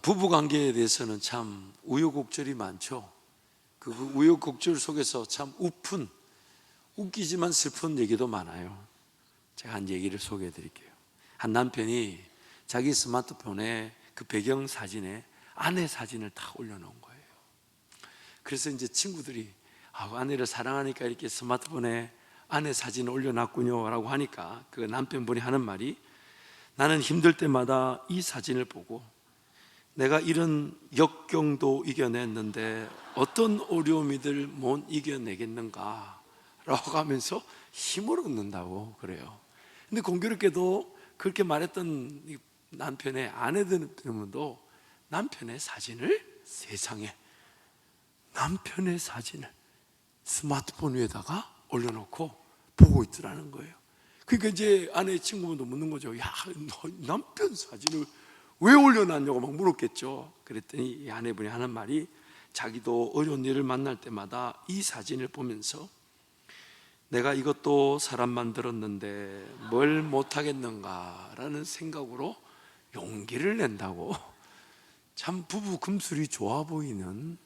부부 관계에 대해서는 참 우여곡절이 많죠. 그 우여곡절 속에서 참 웃기지만 슬픈 얘기도 많아요. 제가 한 얘기를 소개해 드릴게요. 한 남편이 자기 스마트폰에 그 배경 사진에 아내 사진을 다 올려놓은 거예요. 그래서 이제 친구들이 아내를 사랑하니까 이렇게 스마트폰에 아내 사진을 올려놨군요 라고 하니까 그 남편분이 하는 말이, 나는 힘들 때마다 이 사진을 보고 내가 이런 역경도 이겨냈는데 어떤 어려움이들 못 이겨내겠는가 라고 하면서 힘을 얻는다고 그래요. 근데 공교롭게도 그렇게 말했던 이 남편의 아내들도 남편의 사진을, 세상에 남편의 사진을 스마트폰 위에다가 올려놓고 보고 있더라는 거예요. 그러니까 이제 아내 친구분도 묻는 거죠. 야, 너 남편 사진을 왜 올려놨냐고 막 물었겠죠. 그랬더니 이 아내분이 하는 말이, 자기도 어려운 일을 만날 때마다 이 사진을 보면서 내가 이것도 사람 만들었는데 뭘 못하겠는가라는 생각으로 용기를 낸다고. 참 부부 금술이 좋아 보이는.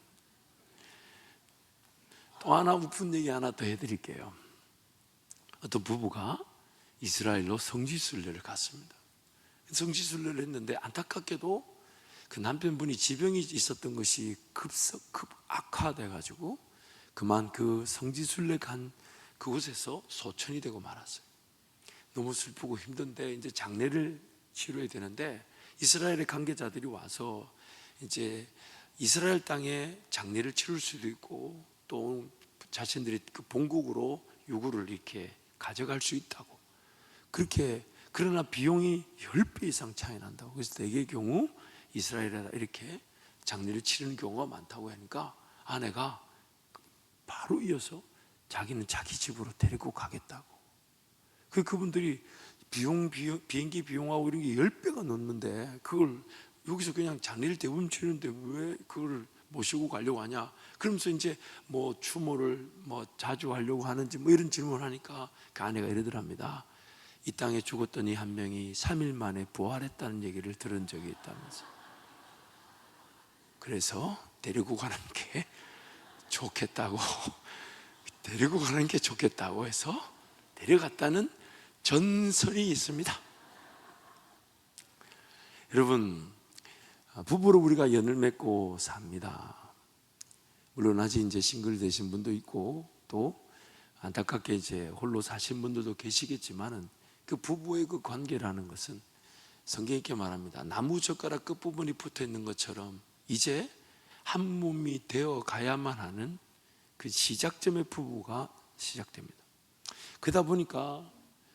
또 하나 웃픈 얘기 하나 더 해드릴게요. 어떤 부부가 이스라엘로 성지순례를 갔습니다. 성지순례를 했는데 안타깝게도 그 남편분이 지병이 있었던 것이 급 악화돼 가지고 그만 그 성지순례 간 그곳에서 소천이 되고 말았어요. 너무 슬프고 힘든데 이제 장례를 치러야 되는데 이스라엘의 관계자들이 와서 이제 이스라엘 땅에 장례를 치를 수도 있고 또 자신들이 그 본국으로 유구를 이렇게 가져갈 수 있다고, 그렇게, 그러나 비용이 10배 이상 차이 난다고. 그래서 대개의 경우 이스라엘에다 이렇게 장례를 치르는 경우가 많다고 하니까 아내가 바로 이어서 자기는 자기 집으로 데리고 가겠다고. 그분들이 비행기 비용하고 이런 게 10배가 넘는데 그걸 여기서 그냥 장례를 대부분 치르는데 왜 그걸 모시고 가려고 하냐. 그러면서 이제 뭐 추모를 자주 하려고 하는지 이런 질문을 하니까 그 아내가 이러더랍니다. 이 땅에 죽었던 이 한 명이 3일 만에 부활했다는 얘기를 들은 적이 있다면서. 그래서 데리고 가는 게 좋겠다고 데리고 가는 게 좋겠다고 해서 데려갔다는 전설이 있습니다. 여러분, 부부로 우리가 연을 맺고 삽니다. 물론 아직 이제 싱글 되신 분도 있고 또 안타깝게 이제 홀로 사신 분들도 계시겠지만은 그 부부의 그 관계라는 것은 성경이 이렇게 말합니다. 나무 젓가락 끝부분이 붙어 있는 것처럼 이제 한 몸이 되어 가야만 하는 그 시작점의 부부가 시작됩니다. 그러다 보니까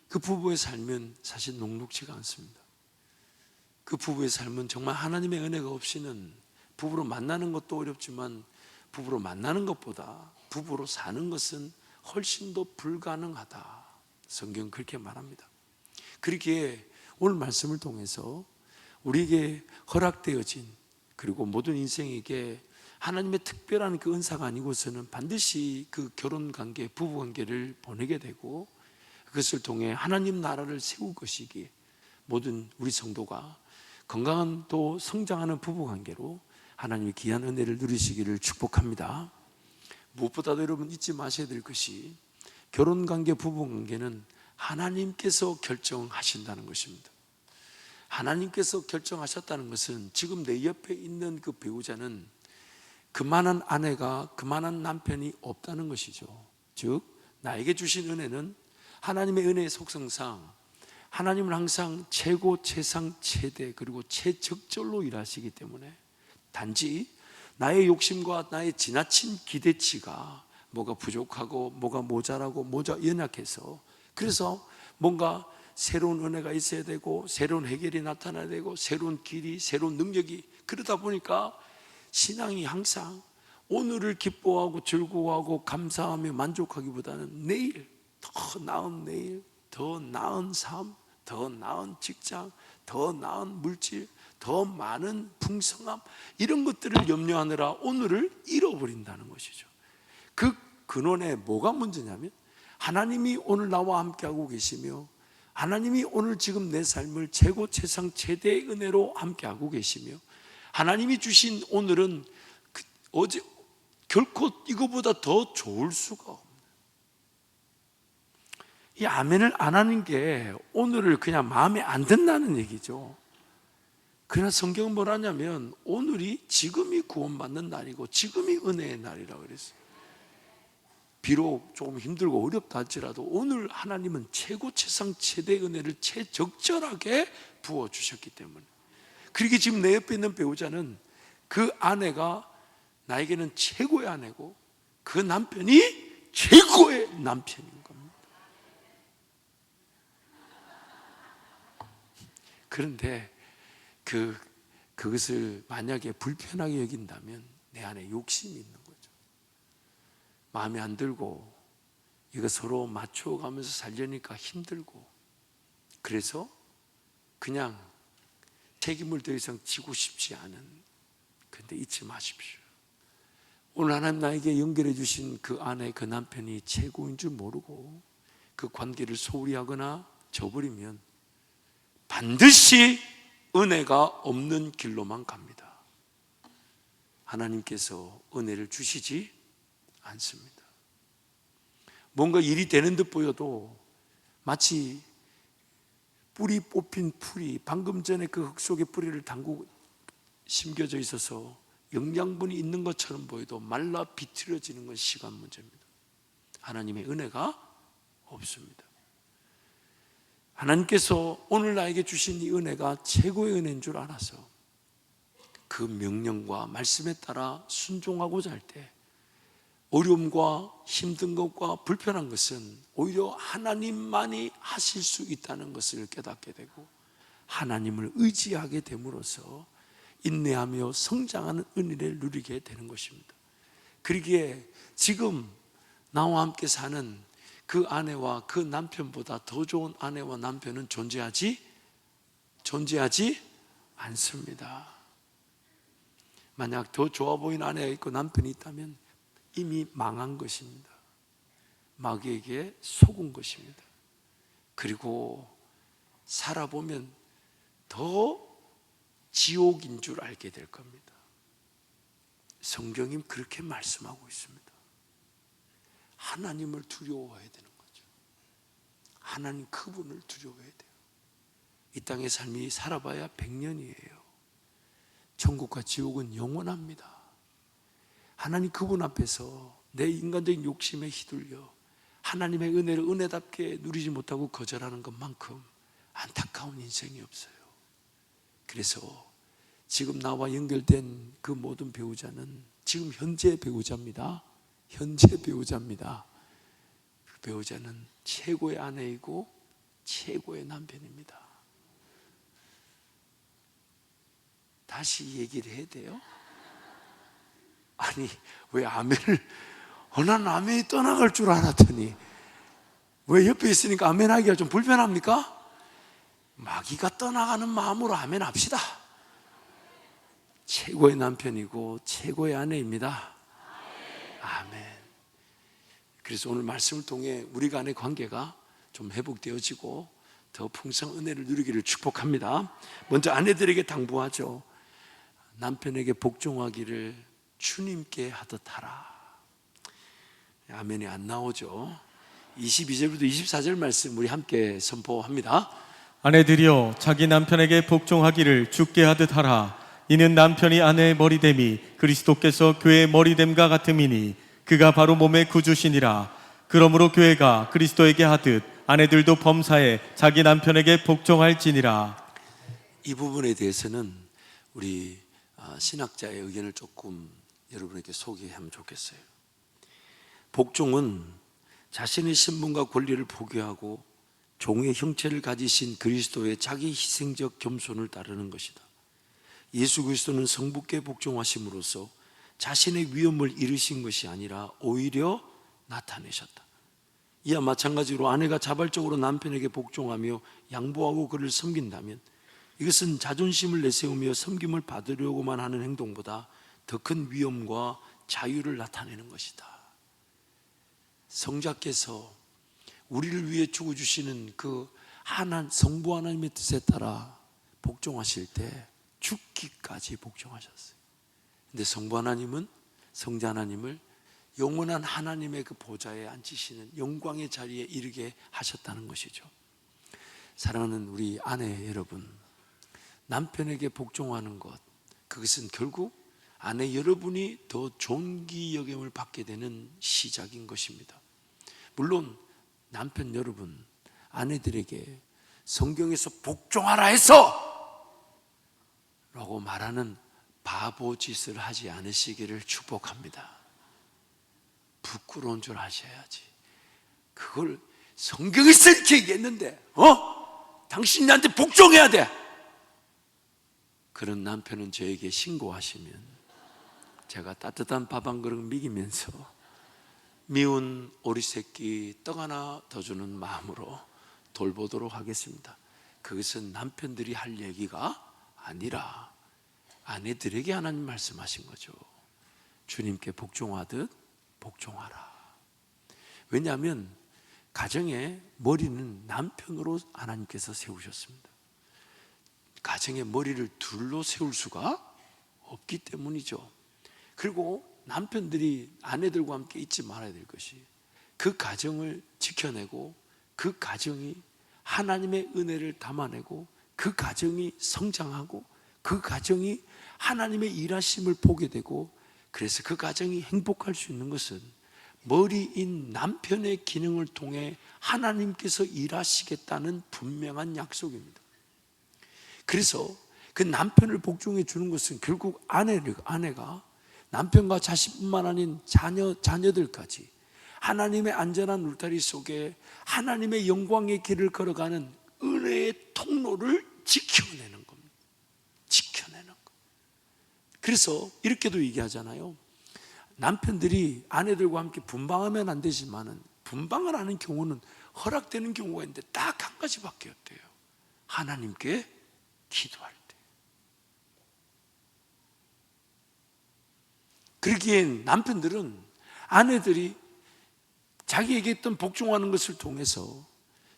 그 부부의 삶은 사실 녹록지가 않습니다. 그 부부의 삶은 정말 하나님의 은혜가 없이는 부부로 만나는 것도 어렵지만 부부로 만나는 것보다 부부로 사는 것은 훨씬 더 불가능하다. 성경은 그렇게 말합니다. 그렇기에 오늘 말씀을 통해서 우리에게 허락되어진, 그리고 모든 인생에게 하나님의 특별한 그 은사가 아니고서는 반드시 그 결혼관계, 부부관계를 보내게 되고 그것을 통해 하나님 나라를 세울 것이기에 모든 우리 성도가 건강한 또 성장하는 부부관계로 하나님의 귀한 은혜를 누리시기를 축복합니다. 무엇보다도 여러분 잊지 마셔야 될 것이, 결혼관계, 부부관계는 하나님께서 결정하신다는 것입니다. 하나님께서 결정하셨다는 것은 지금 내 옆에 있는 그 배우자는 그만한 아내가, 그만한 남편이 없다는 것이죠. 즉 나에게 주신 은혜는 하나님의 은혜의 속성상 하나님은 항상 최고, 최상, 최대 그리고 최적절로 일하시기 때문에 단지 나의 욕심과 나의 지나친 기대치가 뭐가 부족하고 뭐가 모자라고 연약해서, 그래서 뭔가 새로운 은혜가 있어야 되고 새로운 해결이 나타나야 되고 새로운 길이, 새로운 능력이, 그러다 보니까 신앙이 항상 오늘을 기뻐하고 즐거워하고 감사하며 만족하기보다는 내일, 더 나은 내일, 더 나은 삶, 더 나은 직장, 더 나은 물질, 더 많은 풍성함, 이런 것들을 염려하느라 오늘을 잃어버린다는 것이죠. 그 근원에 뭐가 문제냐면 하나님이 오늘 나와 함께하고 계시며 하나님이 오늘 지금 내 삶을 최고, 최상, 최대의 은혜로 함께하고 계시며 하나님이 주신 오늘은 어제 결코 이거보다 더 좋을 수가 없어요. 이 아멘을 안 하는 게 오늘을 그냥 마음에 안 든다는 얘기죠. 그러나 성경은 뭐라냐면 오늘이 지금이 구원받는 날이고 지금이 은혜의 날이라고 그랬어요. 비록 조금 힘들고 어렵다 할지라도 오늘 하나님은 최고 최상 최대 은혜를 최적절하게 부어주셨기 때문에, 그렇게 지금 내 옆에 있는 배우자는 그 아내가 나에게는 최고의 아내고 그 남편이 최고의 남편인 겁니다. 그런데 그것을 만약에 불편하게 여긴다면 내 안에 욕심이 있는 거죠. 마음에 안 들고 이거 서로 맞춰가면서 살려니까 힘들고, 그래서 그냥 책임을 더 이상 지고 싶지 않은. 그런데 잊지 마십시오. 오늘 하나님 나에게 연결해 주신 그 아내, 그 남편이 최고인 줄 모르고 그 관계를 소홀히 하거나 저버리면 반드시 은혜가 없는 길로만 갑니다. 하나님께서 은혜를 주시지 않습니다. 뭔가 일이 되는 듯 보여도 마치 뿌리 뽑힌 풀이 방금 전에 그 흙 속에 뿌리를 담그고 심겨져 있어서 영양분이 있는 것처럼 보여도 말라 비틀어지는 건 시간 문제입니다. 하나님의 은혜가 없습니다. 하나님께서 오늘 나에게 주신 이 은혜가 최고의 은혜인 줄 알아서 그 명령과 말씀에 따라 순종하고자 할 때 어려움과 힘든 것과 불편한 것은 오히려 하나님만이 하실 수 있다는 것을 깨닫게 되고 하나님을 의지하게 됨으로써 인내하며 성장하는 은혜를 누리게 되는 것입니다. 그러기에 지금 나와 함께 사는 그 아내와 그 남편보다 더 좋은 아내와 남편은 존재하지 않습니다. 만약 더 좋아 보이는 아내가 있고 남편이 있다면 이미 망한 것입니다. 마귀에게 속은 것입니다. 그리고 살아보면 더 지옥인 줄 알게 될 겁니다. 성경이 그렇게 말씀하고 있습니다. 하나님을 두려워해야 되는 거죠. 하나님 그분을 두려워해야 돼요. 이 땅의 삶이 살아봐야 100년이에요. 천국과 지옥은 영원합니다. 하나님 그분 앞에서 내 인간적인 욕심에 휘둘려 하나님의 은혜를 은혜답게 누리지 못하고 거절하는 것만큼 안타까운 인생이 없어요. 그래서 지금 나와 연결된 그 모든 배우자는 지금 현재 배우자입니다. 현재 배우자입니다. 그 배우자는 최고의 아내이고 최고의 남편입니다. 다시 얘기를 해야 돼요? 아니 왜 아멘을 난 아멘이 떠나갈 줄 알았더니 왜 옆에 있으니까 아멘하기가 좀 불편합니까? 마귀가 떠나가는 마음으로 아멘 합시다. 최고의 남편이고 최고의 아내입니다. 아멘. 그래서 오늘 말씀을 통해 우리 간의 관계가 좀 회복되어지고 더 풍성 은혜를 누리기를 축복합니다. 먼저 아내들에게 당부하죠. 남편에게 복종하기를 주님께 하듯 하라. 아멘이 안 나오죠. 22절부터 24절 말씀 우리 함께 선포합니다. 아내들이여 자기 남편에게 복종하기를 주께 하듯 하라. 이는 남편이 아내의 머리됨이 그리스도께서 교회의 머리됨과 같음이니 그가 바로 몸의 구주시니라. 그러므로 교회가 그리스도에게 하듯 아내들도 범사에 자기 남편에게 복종할지니라. 이 부분에 대해서는 우리 신학자의 의견을 조금 여러분에게 소개하면 좋겠어요. 복종은 자신의 신분과 권리를 포기하고 종의 형체를 가지신 그리스도의 자기 희생적 겸손을 따르는 것이다. 예수 그리스도는 성부께 복종하심으로써 자신의 위엄을 잃으신 것이 아니라 오히려 나타내셨다. 이와 마찬가지로 아내가 자발적으로 남편에게 복종하며 양보하고 그를 섬긴다면 이것은 자존심을 내세우며 섬김을 받으려고만 하는 행동보다 더 큰 위엄과 자유를 나타내는 것이다. 성자께서 우리를 위해 죽어주시는 그 성부 하나님의 뜻에 따라 복종하실 때 죽기까지 복종하셨어요. 근데 성부 하나님은 성자 하나님을 영원한 하나님의 그 보좌에 앉히시는 영광의 자리에 이르게 하셨다는 것이죠. 사랑하는 우리 아내 여러분, 남편에게 복종하는 것, 그것은 결국 아내 여러분이 더 존귀 여김을 받게 되는 시작인 것입니다. 물론 남편 여러분, 아내들에게 성경에서 복종하라 해서 라고 말하는 바보 짓을 하지 않으시기를 축복합니다. 부끄러운 줄 아셔야지. 그걸 성경에서 이렇게 얘기했는데 당신이 나한테 복종해야 돼. 그런 남편은 저에게 신고하시면 제가 따뜻한 밥 한 그릇 먹이면서 미운 오리새끼 떡 하나 더 주는 마음으로 돌보도록 하겠습니다. 그것은 남편들이 할 얘기가 아니라 아내들에게 하나님 말씀하신 거죠. 주님께 복종하듯 복종하라. 왜냐하면 가정의 머리는 남편으로 하나님께서 세우셨습니다. 가정의 머리를 둘로 세울 수가 없기 때문이죠. 그리고 남편들이 아내들과 함께 잊지 말아야 될 것이, 그 가정을 지켜내고 그 가정이 하나님의 은혜를 담아내고 그 가정이 성장하고 그 가정이 하나님의 일하심을 보게 되고, 그래서 그 가정이 행복할 수 있는 것은 머리인 남편의 기능을 통해 하나님께서 일하시겠다는 분명한 약속입니다. 그래서 그 남편을 복종해 주는 것은 결국 아내가 남편과 자식뿐만 아닌 자녀들까지 하나님의 안전한 울타리 속에 하나님의 영광의 길을 걸어가는 은혜의 통로를 지켜내는 겁니다. 지켜내는 것. 그래서 이렇게도 얘기하잖아요. 남편들이 아내들과 함께 분방하면 안 되지만은 분방을 하는 경우는 허락되는 경우가 있는데 딱 한 가지밖에 없대요. 하나님께 기도할 때. 그러기엔 남편들은 아내들이 자기에게 했던 복종하는 것을 통해서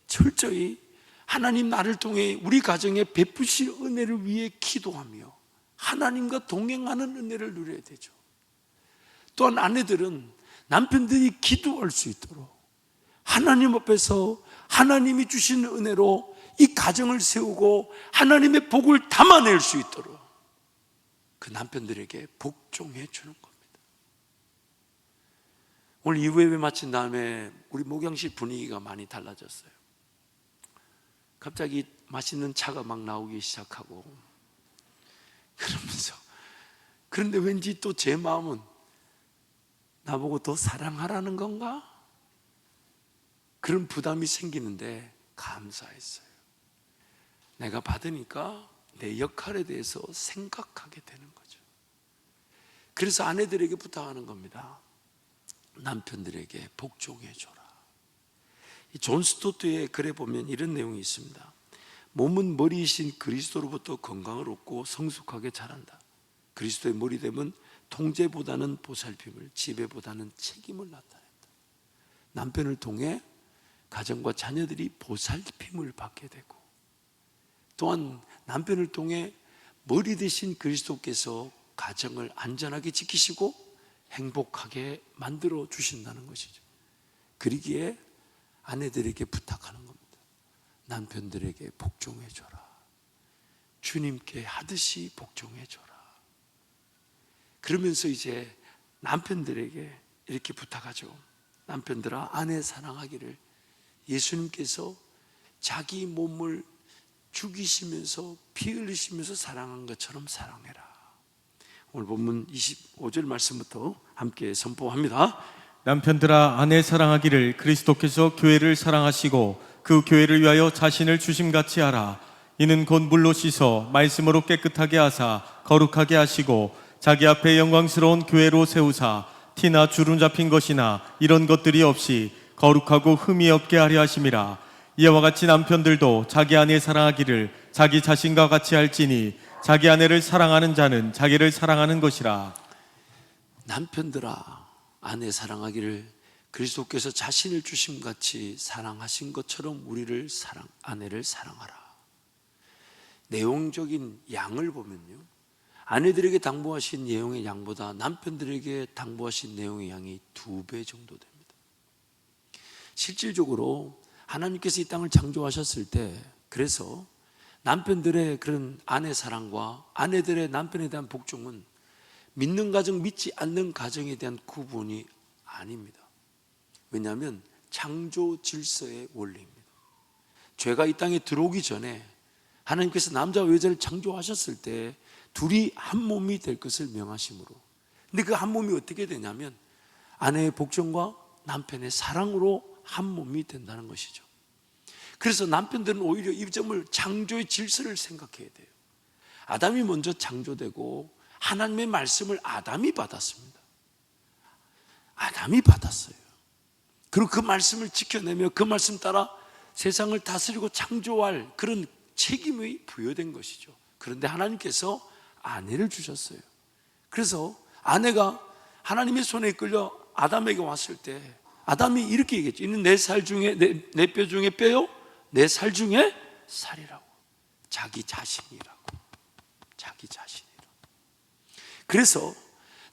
철저히 하나님 나를 통해 우리 가정에 베푸실 은혜를 위해 기도하며 하나님과 동행하는 은혜를 누려야 되죠. 또한 아내들은 남편들이 기도할 수 있도록 하나님 앞에서 하나님이 주신 은혜로 이 가정을 세우고 하나님의 복을 담아낼 수 있도록 그 남편들에게 복종해 주는 겁니다. 오늘 2부 마친 다음에 우리 목양실 분위기가 많이 달라졌어요. 갑자기 맛있는 차가 막 나오기 시작하고 그러면서, 그런데 왠지 또 제 마음은 나보고 더 사랑하라는 건가? 그런 부담이 생기는데 감사했어요. 내가 받으니까 내 역할에 대해서 생각하게 되는 거죠. 그래서 아내들에게 부탁하는 겁니다. 남편들에게 복종해 줘라. 존 스토트의 글에 보면 이런 내용이 있습니다. 몸은 머리이신 그리스도로부터 건강을 얻고 성숙하게 자란다. 그리스도의 머리됨은 통제보다는 보살핌을, 지배보다는 책임을 나타낸다. 남편을 통해 가정과 자녀들이 보살핌을 받게 되고, 또한 남편을 통해 머리 되신 그리스도께서 가정을 안전하게 지키시고 행복하게 만들어 주신다는 것이죠. 그러기에 아내들에게 부탁하는 겁니다. 남편들에게 복종해 줘라. 주님께 하듯이 복종해 줘라. 그러면서 이제 남편들에게 이렇게 부탁하죠. 남편들아, 아내 사랑하기를 예수님께서 자기 몸을 죽이시면서 피 흘리시면서 사랑한 것처럼 사랑해라. 오늘 본문 25절 말씀부터 함께 선포합니다. 남편들아, 아내 사랑하기를 그리스도께서 교회를 사랑하시고 그 교회를 위하여 자신을 주심같이 하라. 이는 곧 물로 씻어 말씀으로 깨끗하게 하사 거룩하게 하시고 자기 앞에 영광스러운 교회로 세우사 티나 주름 잡힌 것이나 이런 것들이 없이 거룩하고 흠이 없게 하려 하심이라. 이와 같이 남편들도 자기 아내 사랑하기를 자기 자신과 같이 할지니 자기 아내를 사랑하는 자는 자기를 사랑하는 것이라. 남편들아, 아내 사랑하기를 그리스도께서 자신을 주심같이 사랑하신 것처럼 우리를 아내를 사랑하라. 내용적인 양을 보면요, 아내들에게 당부하신 내용의 양보다 남편들에게 당부하신 내용의 양이 2배 정도 됩니다. 실질적으로 하나님께서 이 땅을 창조하셨을 때, 그래서 남편들의 그런 아내 사랑과 아내들의 남편에 대한 복종은 믿는 가정, 믿지 않는 가정에 대한 구분이 아닙니다. 왜냐하면 창조 질서의 원리입니다. 죄가 이 땅에 들어오기 전에 하나님께서 남자와 여자를 창조하셨을 때 둘이 한 몸이 될 것을 명하심으로, 근데 그 한 몸이 어떻게 되냐면 아내의 복종과 남편의 사랑으로 한 몸이 된다는 것이죠. 그래서 남편들은 오히려 이 점을 창조의 질서를 생각해야 돼요. 아담이 먼저 창조되고 하나님의 말씀을 아담이 받았습니다. 아담이 받았어요. 그리고 그 말씀을 지켜내며 그 말씀 따라 세상을 다스리고 창조할 그런 책임이 부여된 것이죠. 그런데 하나님께서 아내를 주셨어요. 그래서 아내가 하나님의 손에 끌려 아담에게 왔을 때 아담이 이렇게 얘기했죠. 이는 내 살 중에 내 뼈 중에 뼈요, 내 살 중에 살이라고. 자기 자신이라고. 자기 자신이라고. 그래서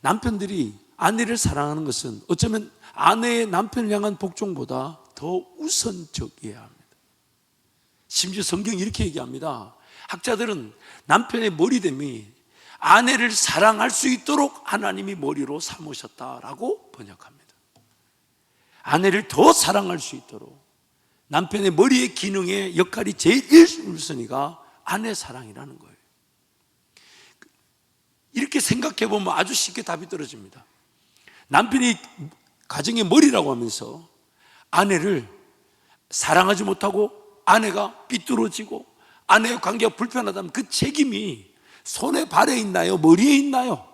남편들이 아내를 사랑하는 것은 어쩌면 아내의 남편을 향한 복종보다 더 우선적이어야 합니다. 심지어 성경이 이렇게 얘기합니다. 학자들은 남편의 머리됨이 아내를 사랑할 수 있도록 하나님이 머리로 삼으셨다라고 번역합니다. 아내를 더 사랑할 수 있도록 남편의 머리의 기능의 역할이 제일 1순위가 아내 사랑이라는 거예요. 이렇게 생각해 보면 아주 쉽게 답이 떨어집니다. 남편이 가정의 머리라고 하면서 아내를 사랑하지 못하고 아내가 삐뚤어지고 아내의 관계가 불편하다면 그 책임이 손에 발에 있나요? 머리에 있나요?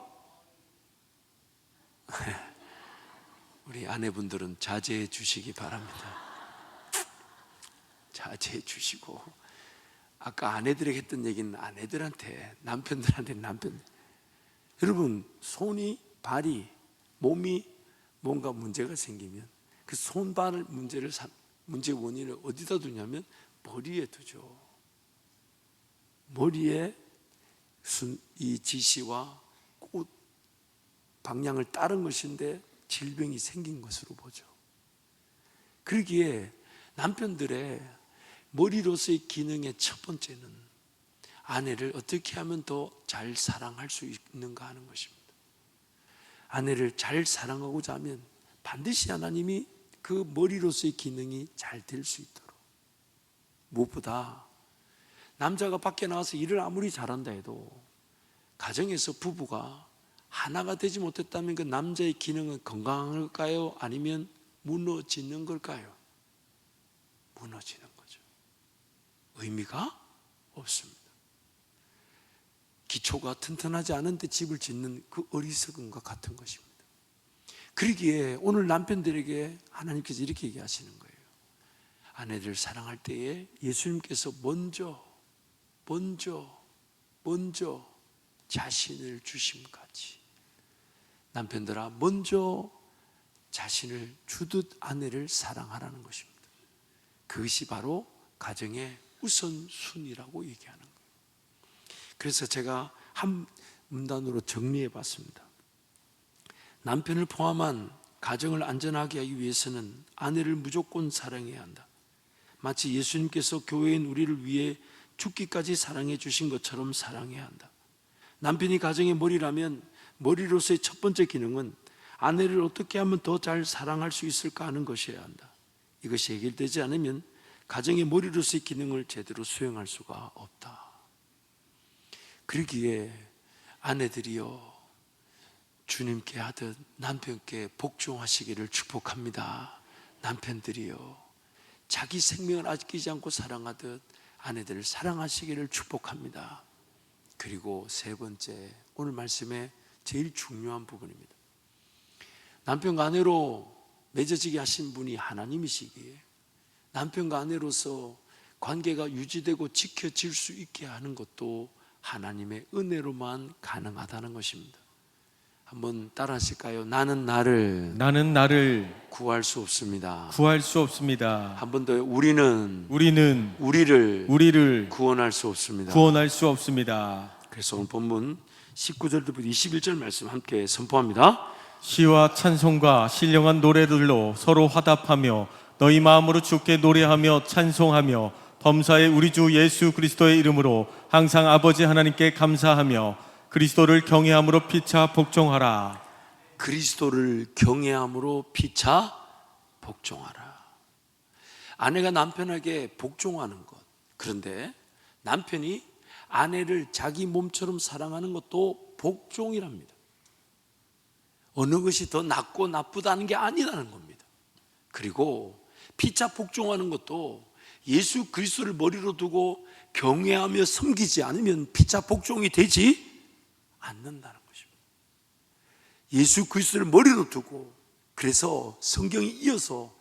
우리 아내분들은 자제해 주시기 바랍니다. 자제해 주시고, 아까 아내들에게 했던 얘기는 아내들한테, 남편들한테 여러분, 손이, 발이, 몸이 뭔가 문제가 생기면 그 손발 문제 원인을 어디다 두냐면 머리에 두죠. 머리에 이 지시와 꽃 방향을 따른 것인데 질병이 생긴 것으로 보죠. 그러기에 남편들의 머리로서의 기능의 첫 번째는 아내를 어떻게 하면 더 잘 사랑할 수 있는가 하는 것입니다. 아내를 잘 사랑하고자 하면 반드시 하나님이 그 머리로서의 기능이 잘 될 수 있도록, 무엇보다 남자가 밖에 나와서 일을 아무리 잘한다 해도 가정에서 부부가 하나가 되지 못했다면 그 남자의 기능은 건강할까요? 아니면 무너지는 걸까요? 무너지는 거죠. 의미가 없습니다. 기초가 튼튼하지 않은데 집을 짓는 그 어리석음과 같은 것입니다. 그러기에 오늘 남편들에게 하나님께서 이렇게 얘기하시는 거예요. 아내를 사랑할 때에 예수님께서 먼저 자신을 주심같이 남편들아 먼저 자신을 주듯 아내를 사랑하라는 것입니다. 그것이 바로 가정의 우선순위라고 얘기하는 거예요. 그래서 제가 한 문단으로 정리해 봤습니다. 남편을 포함한 가정을 안전하게 하기 위해서는 아내를 무조건 사랑해야 한다. 마치 예수님께서 교회인 우리를 위해 죽기까지 사랑해 주신 것처럼 사랑해야 한다. 남편이 가정의 머리라면 머리로서의 첫 번째 기능은 아내를 어떻게 하면 더 잘 사랑할 수 있을까 하는 것이어야 한다. 이것이 해결되지 않으면 가정의 머리로서의 기능을 제대로 수행할 수가 없다. 그러기에 아내들이여 주님께 하듯 남편께 복종하시기를 축복합니다. 남편들이여 자기 생명을 아끼지 않고 사랑하듯 아내들을 사랑하시기를 축복합니다. 그리고 세 번째, 오늘 말씀의 제일 중요한 부분입니다. 남편과 아내로 맺어지게 하신 분이 하나님이시기에 남편과 아내로서 관계가 유지되고 지켜질 수 있게 하는 것도 하나님의 은혜로만 가능하다는 것입니다. 한번 따라 하실까요? 나는 나를 구할 수 없습니다. 구할 수 없습니다. 한 번 더, 우리는 우리를 우리를 구원할 수 없습니다. 구원할 수 없습니다. 그래서 오늘 본문 19절부터 21절 말씀 함께 선포합니다. 시와 찬송과 신령한 노래들로 서로 화답하며 너희 마음으로 주께 노래하며 찬송하며 범사의 우리 주 예수 그리스도의 이름으로 항상 아버지 하나님께 감사하며 그리스도를 경외함으로 피차 복종하라. 그리스도를 경외함으로 피차 복종하라. 아내가 남편에게 복종하는 것, 그런데 남편이 아내를 자기 몸처럼 사랑하는 것도 복종이랍니다. 어느 것이 더 낫고 나쁘다는 게 아니라는 겁니다. 그리고 피차 복종하는 것도 예수 그리스도를 머리로 두고 경외하며 섬기지 않으면 피차 복종이 되지 않는다는 것입니다. 예수 그리스도를 머리로 두고, 그래서 성경이 이어서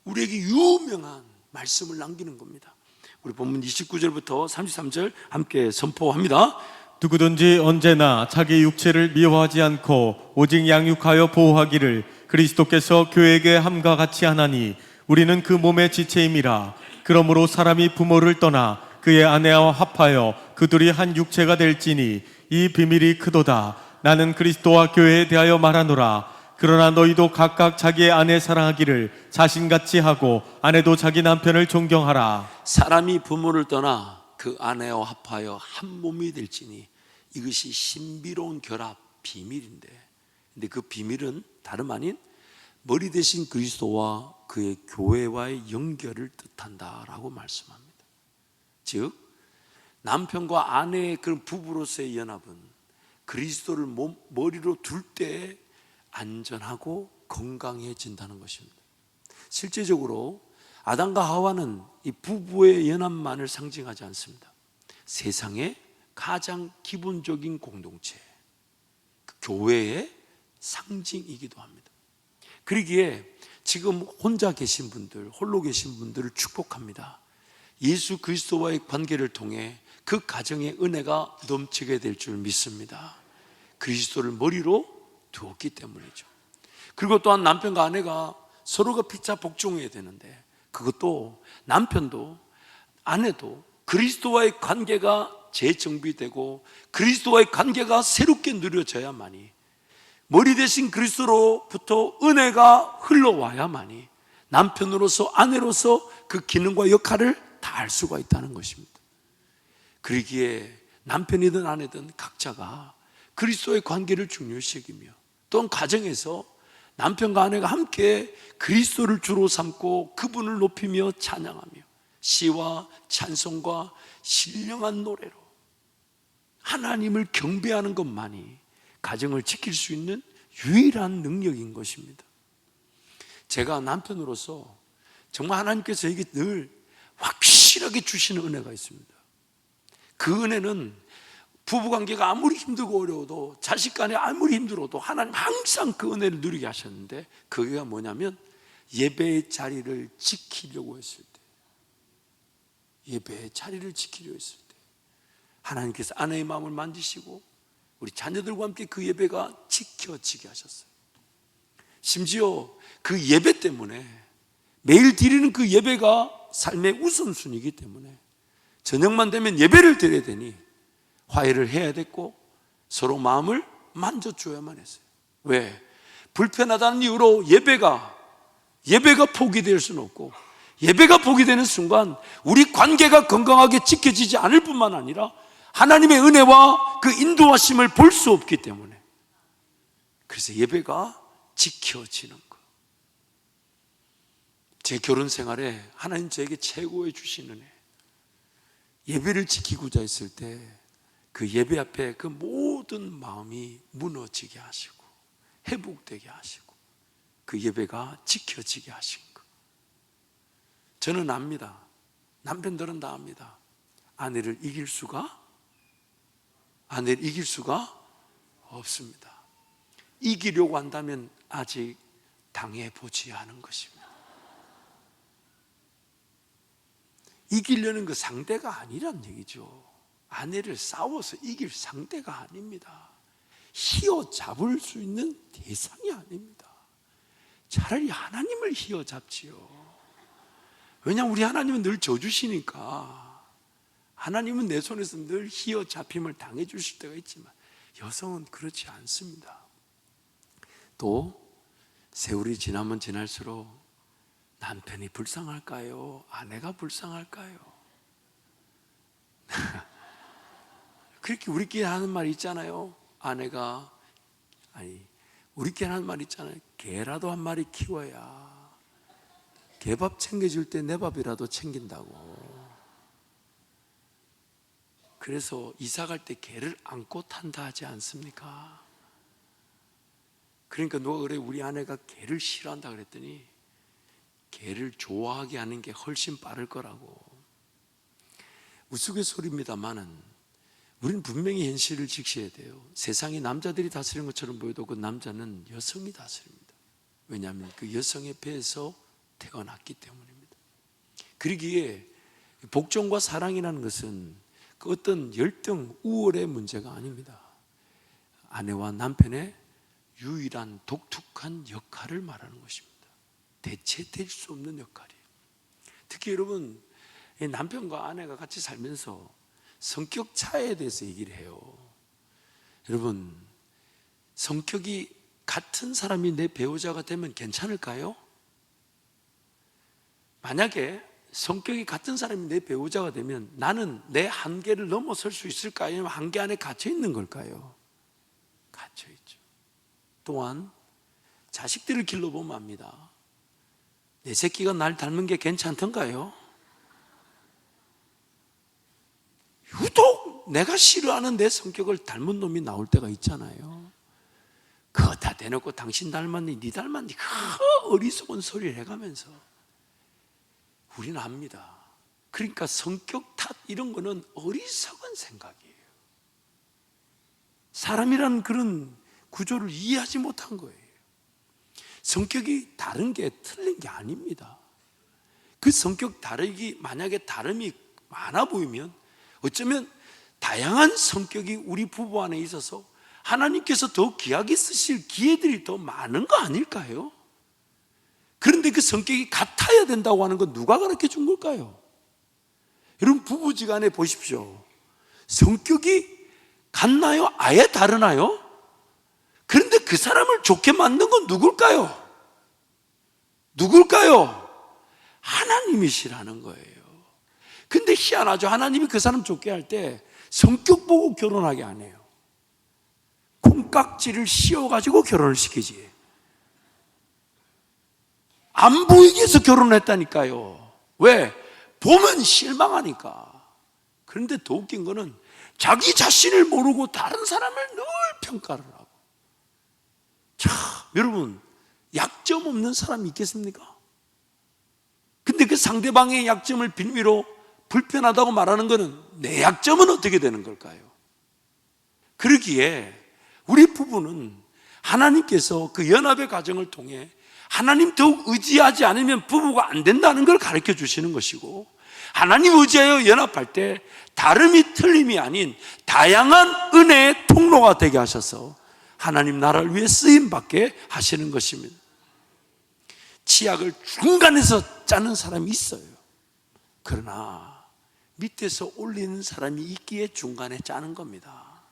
우리에게 유명한 말씀을 남기는 겁니다. 우리 본문 29절부터 33절 함께 선포합니다. 누구든지 언제나 자기 육체를 미워하지 않고 오직 양육하여 보호하기를 그리스도께서 교회에게 함과 같이 하나니 우리는 그 몸의 지체임이라. 그러므로 사람이 부모를 떠나 그의 아내와 합하여 그들이 한 육체가 될지니 이 비밀이 크도다. 나는 그리스도와 교회에 대하여 말하노라. 그러나 너희도 각각 자기의 아내 사랑하기를 자신같이 하고 아내도 자기 남편을 존경하라. 사람이 부모를 떠나 그 아내와 합하여 한 몸이 될지니 이것이 신비로운 결합 비밀인데, 근데 그 비밀은 다름 아닌 머리 대신 그리스도와 그의 교회와의 연결을 뜻한다라고 말씀합니다. 즉 남편과 아내의 그런 부부로서의 연합은 그리스도를 머리로 둘 때 안전하고 건강해진다는 것입니다. 실제적으로 아담과 하와는 이 부부의 연합만을 상징하지 않습니다. 세상의 가장 기본적인 공동체, 그 교회의 상징이기도 합니다. 그러기에 지금 혼자 계신 분들, 홀로 계신 분들을 축복합니다. 예수 그리스도와의 관계를 통해 그 가정의 은혜가 넘치게 될 줄 믿습니다. 그리스도를 머리로 두었기 때문이죠. 그리고 또한 남편과 아내가 서로가 피차 복종해야 되는데, 그것도 남편도 아내도 그리스도와의 관계가 재정비되고 그리스도와의 관계가 새롭게 누려져야만이, 머리 대신 그리스도로부터 은혜가 흘러와야만이 남편으로서 아내로서 그 기능과 역할을 다할 수가 있다는 것입니다. 그러기에 남편이든 아내든 각자가 그리스도의 관계를 중요시 여기며, 또한 가정에서 남편과 아내가 함께 그리스도를 주로 삼고 그분을 높이며 찬양하며 시와 찬송과 신령한 노래로 하나님을 경배하는 것만이 가정을 지킬 수 있는 유일한 능력인 것입니다. 제가 남편으로서 정말 하나님께서 저에게 늘 확실하게 주시는 은혜가 있습니다. 그 은혜는 부부관계가 아무리 힘들고 어려워도, 자식 간에 아무리 힘들어도 하나님 항상 그 은혜를 누리게 하셨는데, 그게 뭐냐면 예배의 자리를 지키려고 했을 때, 예배의 자리를 지키려고 했을 때 하나님께서 아내의 마음을 만지시고 우리 자녀들과 함께 그 예배가 지켜지게 하셨어요. 심지어 그 예배 때문에, 매일 드리는 그 예배가 삶의 우선순위이기 때문에 저녁만 되면 예배를 드려야 되니 화해를 해야 됐고 서로 마음을 만져줘야만 했어요. 왜? 불편하다는 이유로 예배가 포기될 수는 없고, 예배가 포기되는 순간 우리 관계가 건강하게 지켜지지 않을 뿐만 아니라 하나님의 은혜와 그 인도하심을 볼 수 없기 때문에, 그래서 예배가 지켜지는 것. 제 결혼 생활에 하나님 저에게 최고의 주신 은혜, 예배를 지키고자 했을 때 그 예배 앞에 그 모든 마음이 무너지게 하시고 회복되게 하시고 그 예배가 지켜지게 하신 것. 저는 압니다. 남편들은 다 압니다. 아내를 이길 수가 없습니다. 이기려고 한다면 아직 당해보지 않은 것입니다. 이기려는 그 상대가 아니란 얘기죠. 아내를 싸워서 이길 상대가 아닙니다. 휘어잡을 수 있는 대상이 아닙니다. 차라리 하나님을 휘어잡지요. 왜냐하면 우리 하나님은 늘 져주시니까. 하나님은 내 손에서 늘 휘어잡힘을 당해 주실 때가 있지만 여성은 그렇지 않습니다. 또 세월이 지나면 지날수록 남편이 불쌍할까요? 아내가 불쌍할까요? 그렇게 우리끼리 하는 말 있잖아요. 우리끼리 하는 말 있잖아요. 개라도 한 마리 키워야 개밥 챙겨줄 때 내 밥이라도 챙긴다고. 그래서 이사 갈 때 개를 안고 탄다 하지 않습니까? 그러니까 누가 그래, 우리 아내가 개를 싫어한다 그랬더니 개를 좋아하게 하는 게 훨씬 빠를 거라고. 우스갯소리입니다만은 우리는 분명히 현실을 직시해야 돼요. 세상이 남자들이 다스리는 것처럼 보여도 그 남자는 여성이 다스립니다. 왜냐하면 그 여성의 배에서 태어났기 때문입니다. 그러기에 복종과 사랑이라는 것은 그 어떤 열등, 우월의 문제가 아닙니다. 아내와 남편의 유일한 독특한 역할을 말하는 것입니다. 대체될 수 없는 역할이에요. 특히 여러분, 남편과 아내가 같이 살면서 성격 차이에 대해서 얘기를 해요. 여러분, 성격이 같은 사람이 내 배우자가 되면 괜찮을까요? 만약에 성격이 같은 사람이 내 배우자가 되면 나는 내 한계를 넘어설 수 있을까요? 아니면 한계 안에 갇혀 있는 걸까요? 갇혀 있죠. 또한 자식들을 길러보면 압니다. 내 새끼가 날 닮은 게 괜찮던가요? 유독 내가 싫어하는 내 성격을 닮은 놈이 나올 때가 있잖아요. 그거 다 대놓고 당신 닮았니? 니 닮았니? 그 어리석은 소리를 해가면서 우리는 압니다. 그러니까 성격 탓 이런 거는 어리석은 생각이에요. 사람이라는 그런 구조를 이해하지 못한 거예요. 성격이 다른 게 틀린 게 아닙니다. 그 성격 다르기, 만약에 다름이 많아 보이면 어쩌면 다양한 성격이 우리 부부 안에 있어서 하나님께서 더 귀하게 쓰실 기회들이 더 많은 거 아닐까요? 그런데 그 성격이 같아야 된다고 하는 건 누가 가르쳐 준 걸까요? 여러분, 부부지간에 보십시오. 성격이 같나요? 아예 다르나요? 그런데 그 사람을 좋게 만든 건 누굴까요? 누굴까요? 하나님이시라는 거예요. 근데 희한하죠. 하나님이 그 사람 좋게 할 때 성격 보고 결혼하게 안 해요. 콩깍지를 씌워가지고 결혼을 시키지. 안 보이게 해서 결혼했다니까요. 왜? 보면 실망하니까. 그런데 더 웃긴 거는 자기 자신을 모르고 다른 사람을 늘 평가를 하고. 자, 여러분, 약점 없는 사람이 있겠습니까? 근데 그 상대방의 약점을 빌미로 불편하다고 말하는 것은 내 약점은 어떻게 되는 걸까요? 그러기에 우리 부부는 하나님께서 그 연합의 과정을 통해 하나님 더욱 의지하지 않으면 부부가 안 된다는 걸 가르쳐 주시는 것이고, 하나님 의지하여 연합할 때 다름이 틀림이 아닌 다양한 은혜의 통로가 되게 하셔서 하나님 나라를 위해 쓰임받게 하시는 것입니다. 치약을 중간에서 짜는 사람이 있어요. 그러나 밑에서 올리는 사람이 있기에 중간에 짜는 겁니다.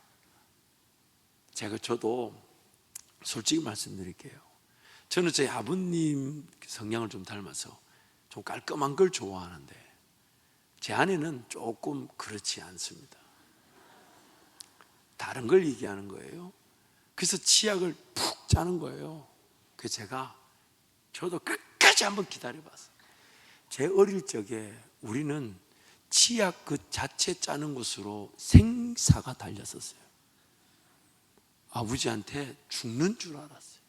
저도 솔직히 말씀드릴게요. 저는 저희 아버님 성향을 좀 닮아서 좀 깔끔한 걸 좋아하는데 제 아내는 조금 그렇지 않습니다. 다른 걸 얘기하는 거예요. 그래서 치약을 푹 짜는 거예요. 그래서 저도 끝까지 한번 기다려봤어요. 제 어릴 적에 우리는 치약 그 자체 짜는 것으로 생사가 달렸었어요. 아버지한테 죽는 줄 알았어요.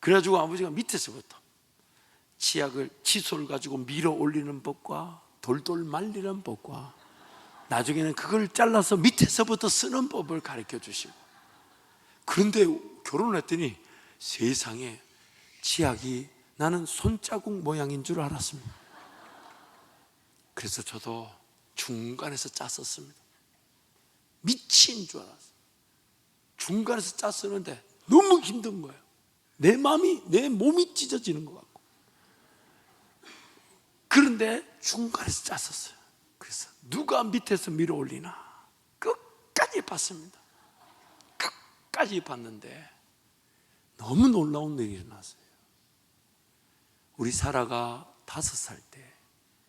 그래가지고 아버지가 밑에서부터 치약을 칫솔 가지고 밀어 올리는 법과 돌돌 말리는 법과 나중에는 그걸 잘라서 밑에서부터 쓰는 법을 가르쳐 주시고, 그런데 결혼을 했더니 세상에 치약이 나는 손자국 모양인 줄 알았습니다. 그래서 저도 중간에서 짰었습니다. 미친 줄 알았어요. 중간에서 짰었는데 너무 힘든 거예요. 내 몸이 찢어지는 것 같고. 그런데 중간에서 짰었어요. 그래서 누가 밑에서 밀어 올리나 끝까지 봤습니다. 끝까지 봤는데 너무 놀라운 일이 일어났어요. 우리 사라가 5살 때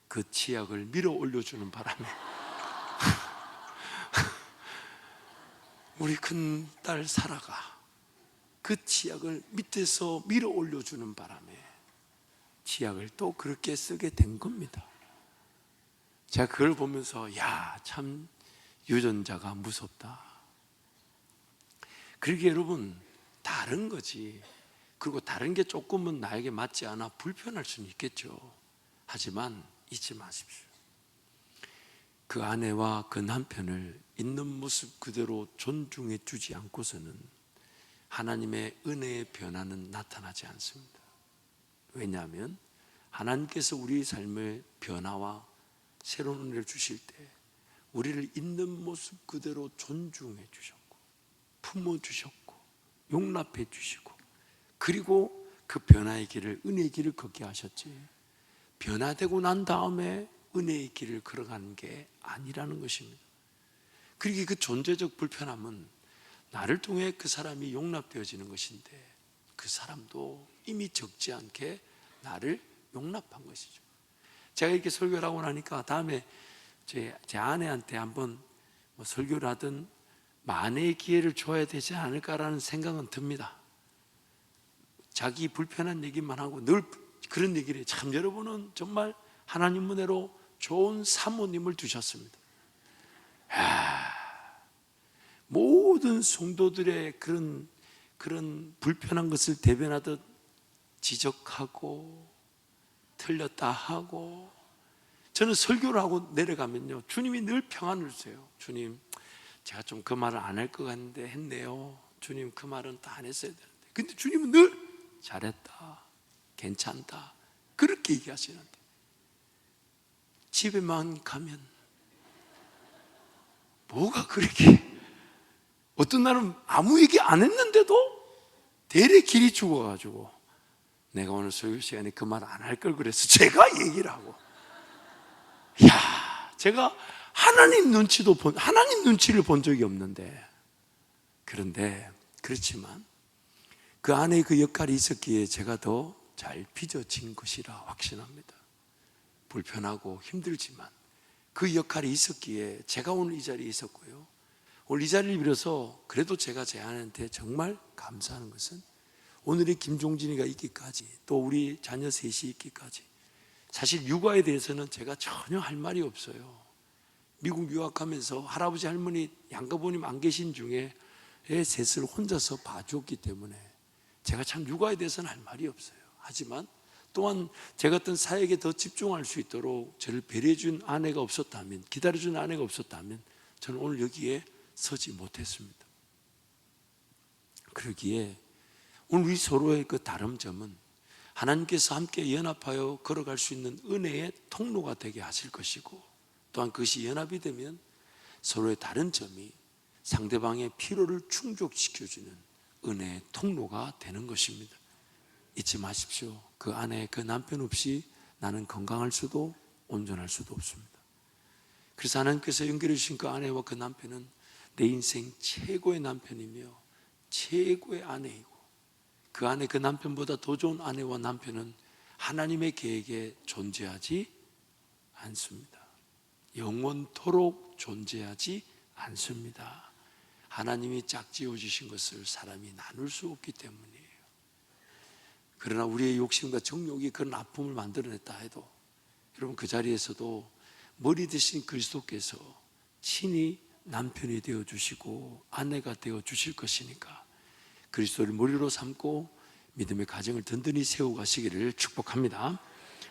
그 치약을 밀어 올려주는 바람에 우리 큰딸 사라가 그 치약을 밑에서 밀어 올려주는 바람에 치약을 또 그렇게 쓰게 된 겁니다. 제가 그걸 보면서 참 유전자가 무섭다. 그러게 여러분, 다른 거지. 그리고 다른 게 조금은 나에게 맞지 않아 불편할 수는 있겠죠. 하지만 잊지 마십시오. 그 아내와 그 남편을 있는 모습 그대로 존중해 주지 않고서는 하나님의 은혜의 변화는 나타나지 않습니다. 왜냐하면 하나님께서 우리 삶의 변화와 새로운 은혜를 주실 때 우리를 있는 모습 그대로 존중해 주셨고 품어주셨고 용납해 주시고, 그리고 그 변화의 길을, 은혜의 길을 걷게 하셨지, 변화되고 난 다음에 은혜의 길을 걸어가는 게 아니라는 것입니다. 그러기에 그 존재적 불편함은 나를 통해 그 사람이 용납되어지는 것인데 그 사람도 이미 적지 않게 나를 용납한 것이죠. 제가 이렇게 설교를 하고 나니까 다음에 제 아내한테 한번 설교를 하든 만회의 기회를 줘야 되지 않을까라는 생각은 듭니다. 자기 불편한 얘기만 하고 늘 그런 얘기를 해요. 참 여러분은 정말 하나님 은혜로 좋은 사모님을 두셨습니다. 모든 성도들의 그런 불편한 것을 대변하듯 지적하고 틀렸다 하고, 저는 설교를 하고 내려가면요, 주님이 늘 평안을 주세요. 주님, 제가 좀 그 말을 안 할 것 같은데 했네요. 주님, 그 말은 다 안 했어야 되는데. 근데 주님은 늘 잘했다, 괜찮다, 그렇게 얘기하시는데 집에만 가면 뭐가 그렇게, 어떤 날은 아무 얘기 안 했는데도 대래 길이 죽어가지고 내가 오늘 설교 시간에 그 말 안 할 걸 그래서 제가 얘기를 하고, 제가 하나님 눈치를 본 적이 없는데, 그런데 그렇지만 그 안에 그 역할이 있었기에 제가 더 잘 빚어진 것이라 확신합니다. 불편하고 힘들지만 그 역할이 있었기에 제가 오늘 이 자리에 있었고요, 오늘 이 자리를 빌어서 그래도 제가 제 아내한테 정말 감사하는 것은 오늘의 김종진이가 있기까지, 또 우리 자녀 셋이 있기까지, 사실 육아에 대해서는 제가 전혀 할 말이 없어요. 미국 유학하면서 할아버지 할머니 양가부모님 안 계신 중에 애 셋을 혼자서 봐주었기 때문에 제가 참 육아에 대해서는 할 말이 없어요. 하지만 또한 제가 어떤 사역에 더 집중할 수 있도록 저를 배려해준 아내가 없었다면, 기다려준 아내가 없었다면 저는 오늘 여기에 서지 못했습니다. 그러기에 오늘 우리 서로의 그 다른 점은 하나님께서 함께 연합하여 걸어갈 수 있는 은혜의 통로가 되게 하실 것이고, 또한 그것이 연합이 되면 서로의 다른 점이 상대방의 필요를 충족시켜주는 은혜의 통로가 되는 것입니다. 잊지 마십시오. 그 아내, 그 남편 없이 나는 건강할 수도 온전할 수도 없습니다. 그래서 하나님께서 연결해 주신 그 아내와 그 남편은 내 인생 최고의 남편이며 최고의 아내이고, 그 아내, 그 남편보다 더 좋은 아내와 남편은 하나님의 계획에 존재하지 않습니다. 영원토록 존재하지 않습니다. 하나님이 짝지어 주신 것을 사람이 나눌 수 없기 때문이에요. 그러나 우리의 욕심과 정욕이 그런 아픔을 만들어냈다 해도 여러분, 그 자리에서도 머리 대신 그리스도께서 친히 남편이 되어주시고 아내가 되어주실 것이니까 그리스도를 머리로 삼고 믿음의 가정을 든든히 세워가시기를 축복합니다.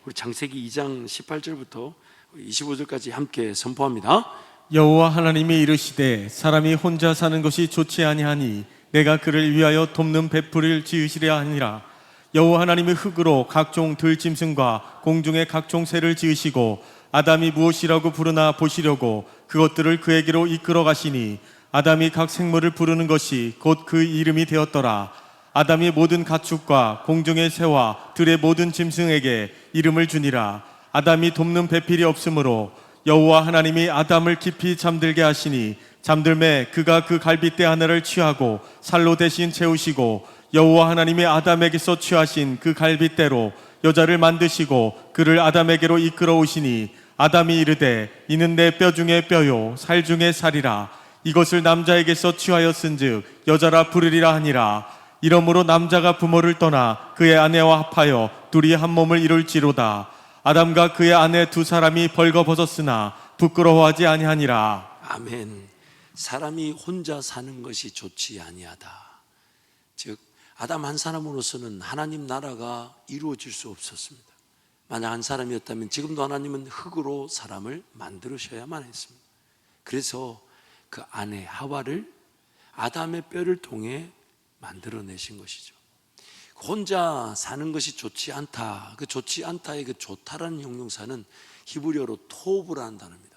우리 창세기 2장 18절부터 25절까지 함께 선포합니다. 여호와 하나님이 이르시되 사람이 혼자 사는 것이 좋지 아니하니 내가 그를 위하여 돕는 벳풀을 지으시려 하니라. 여호와 하나님의 흙으로 각종 들짐승과 공중의 각종 새를 지으시고 아담이 무엇이라고 부르나 보시려고 그것들을 그에게로 이끌어 가시니 아담이 각 생물을 부르는 것이 곧 그 이름이 되었더라. 아담이 모든 가축과 공중의 새와 들의 모든 짐승에게 이름을 주니라. 아담이 돕는 배필이 없으므로 여호와 하나님이 아담을 깊이 잠들게 하시니 잠들매 그가 그 갈빗대 하나를 취하고 살로 대신 채우시고 여호와 하나님이 아담에게서 취하신 그 갈빗대로 여자를 만드시고 그를 아담에게로 이끌어 오시니 아담이 이르되 이는 내 뼈 중에 뼈요 살 중에 살이라. 이것을 남자에게서 취하였은즉 여자라 부르리라 하니라. 이러므로 남자가 부모를 떠나 그의 아내와 합하여 둘이 한 몸을 이룰지로다. 아담과 그의 아내 두 사람이 벌거벗었으나 부끄러워하지 아니하니라. 아멘. 사람이 혼자 사는 것이 좋지 아니하다. 즉 아담 한 사람으로서는 하나님 나라가 이루어질 수 없었습니다. 만약 한 사람이었다면 지금도 하나님은 흙으로 사람을 만들으셔야만 했습니다. 그래서 그 아내 하와를 아담의 뼈를 통해 만들어내신 것이죠. 혼자 사는 것이 좋지 않다. 그 좋지 않다의 그 좋다라는 형용사는 히브리어로 토브라는 단어입니다.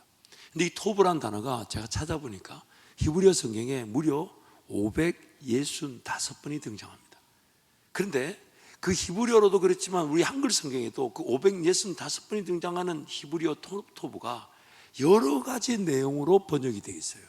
근데 이 토브라는 단어가 제가 찾아보니까 히브리어 성경에 무려 565번이 등장합니다. 그런데 그 히브리어로도 그렇지만 우리 한글 성경에도 그 565번이 등장하는 히브리어 토브가 여러 가지 내용으로 번역이 되어 있어요.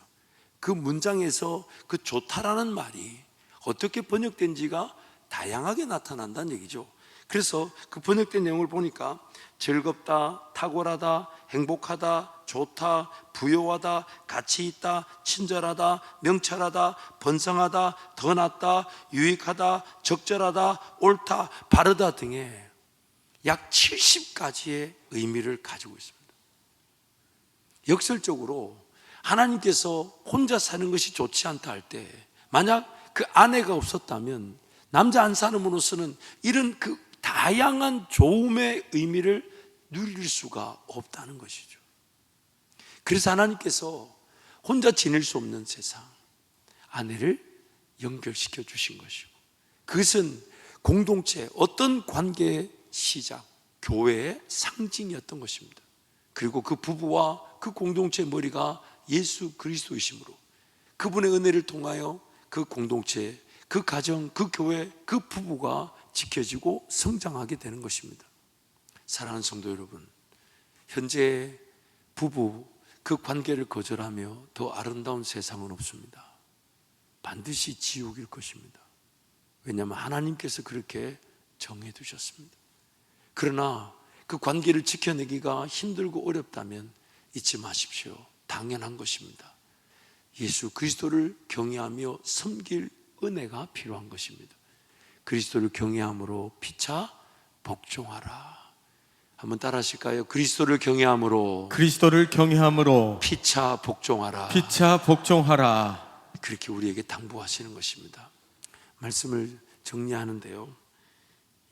그 문장에서 그 좋다라는 말이 어떻게 번역된지가 다양하게 나타난다는 얘기죠. 그래서 그 번역된 내용을 보니까 즐겁다, 탁월하다, 행복하다, 좋다, 부요하다, 가치 있다, 친절하다, 명철하다, 번성하다, 더 낫다, 유익하다, 적절하다, 옳다, 바르다 등의 약 70가지의 의미를 가지고 있습니다. 역설적으로 하나님께서 혼자 사는 것이 좋지 않다 할 때 만약 그 아내가 없었다면 남자 한 사람으로서는 이런 그 다양한 좋음의 의미를 누릴 수가 없다는 것이죠. 그래서 하나님께서 혼자 지낼 수 없는 세상, 아내를 연결시켜 주신 것이고, 그것은 공동체, 어떤 관계의 시작, 교회의 상징이었던 것입니다. 그리고 그 부부와 그 공동체의 머리가 예수 그리스도이시므로 그분의 은혜를 통하여 그 공동체, 그 가정, 그 교회, 그 부부가 지켜지고 성장하게 되는 것입니다. 사랑하는 성도 여러분, 현재 부부 그 관계를 거절하며 더 아름다운 세상은 없습니다. 반드시 지옥일 것입니다. 왜냐하면 하나님께서 그렇게 정해두셨습니다. 그러나 그 관계를 지켜내기가 힘들고 어렵다면 잊지 마십시오. 당연한 것입니다. 예수 그리스도를 경외하며 섬길 은혜가 필요한 것입니다. 그리스도를 경외함으로 피차 복종하라. 한번 따라 하실까요? 그리스도를 경외함으로 피차 복종하라. 그렇게 우리에게 당부하시는 것입니다. 말씀을 정리하는데요,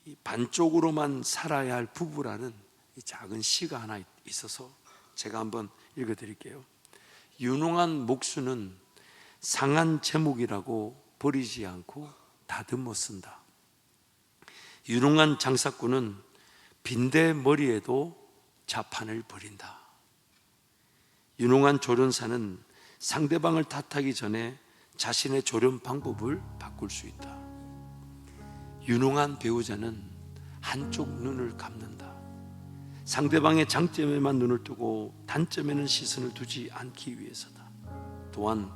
이 반쪽으로만 살아야 할 부부라는 이 작은 시가 하나 있어서 제가 한번 읽어드릴게요. 유능한 목수는 상한 제목이라고 버리지 않고 다듬어 쓴다. 유능한 장사꾼은 빈대 머리에도 자판을 버린다. 유능한 조련사는 상대방을 탓하기 전에 자신의 조련 방법을 바꿀 수 있다. 유능한 배우자는 한쪽 눈을 감는다. 상대방의 장점에만 눈을 뜨고 단점에는 시선을 두지 않기 위해서다. 또한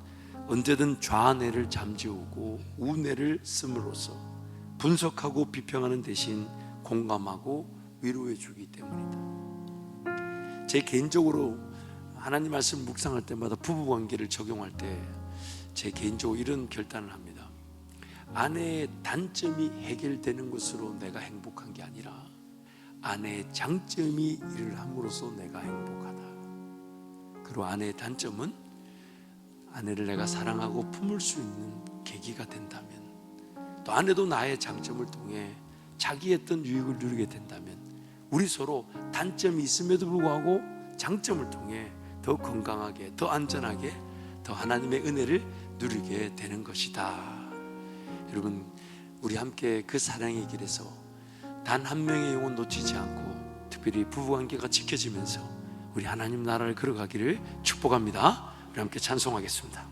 언제든 좌뇌를 잠재우고 우뇌를 씀으로써 분석하고 비평하는 대신 공감하고 위로해 주기 때문이다. 제 개인적으로 하나님 말씀 묵상할 때마다 부부관계를 적용할 때 제 개인적으로 이런 결단을 합니다. 아내의 단점이 해결되는 것으로 내가 행복한 게 아니라 아내의 장점이 일을 함으로써 내가 행복하다. 그리고 아내의 단점은 아내를 내가 사랑하고 품을 수 있는 계기가 된다면, 또 아내도 나의 장점을 통해 자기의 어떤 유익을 누리게 된다면 우리 서로 단점이 있음에도 불구하고 장점을 통해 더 건강하게, 더 안전하게, 더 하나님의 은혜를 누리게 되는 것이다. 여러분, 우리 함께 그 사랑의 길에서 단 한 명의 영혼 놓치지 않고 특별히 부부관계가 지켜지면서 우리 하나님 나라를 걸어가기를 축복합니다. 우리 함께 찬송하겠습니다.